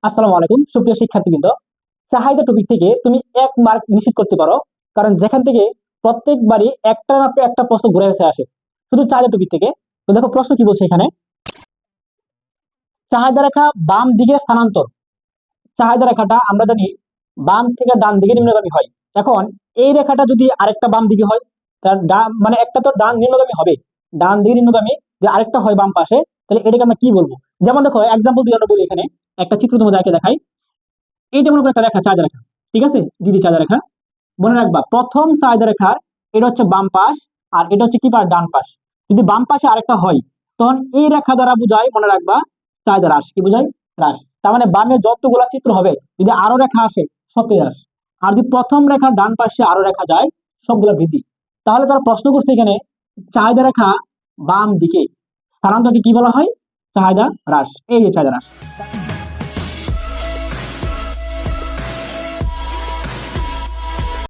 আসসালামু আলাইকুম সুপ্রিয় শিক্ষার্থীবৃন্দ। চাহিদা টপিক থেকে তুমি 1 মার্ক নিশ্চিত করতে পারো, কারণ যেখান থেকে প্রত্যেকবারই একটা না একটা প্রশ্ন ঘুরে এসে আসে শুধু চাহিদা টপিক থেকে। তো দেখো প্রশ্ন কি বলছে এখানে, চাহিদা রেখা বাম দিকে স্থানান্তর। চাহিদা রেখাটা আমরা জানি বাম থেকে ডান দিকে নিম্নগামী হয়। এখন এই রেখাটা যদি আরেকটা বাম দিকে হয়, তার মানে একটা তো ডান নিম্নগামী হবে, ডান দিকে নিম্নগামী, যে আরেকটা হয় বাম পাশে, তাহলে এটাকে আমরা কি বলবো? যেমন দেখো এক্সাম্পল দিয়ে আমরা বলি, এখানে একটা চিত্র তোমাদেরকে দেখাই। এইটা মনে করো একটা রেখা, চাহিদা রেখা, ঠিক আছে, দিদি চাহিদা রেখা। মনে রাখবা প্রথম চাহিদা রেখার এটা হচ্ছে বাম পাশ, আর এটা হচ্ছে কি পাশ, ডান পাশ। যদি বাম পাশে আরেকটা হয়, তখন এই রেখা দ্বারা বোঝায়, মনে রাখবা, চাহিদা হ্রাস। কি বোঝায়? হ্রাস। তার মানে বামে যতগুলা চিত্র হবে, যদি আরো রেখা আসে সবই হ্রাস। আর যদি প্রথম রেখার ডান পাশে আরো রেখা যায়, সবগুলা বৃদ্ধি। তাহলে তারা প্রশ্ন করছে এখানে, চাহিদা রেখা বাম দিকে স্থানান্তরকে কি বলা হয়? চাহিদা হ্রাস। এই যে চাহিদা হ্রাস।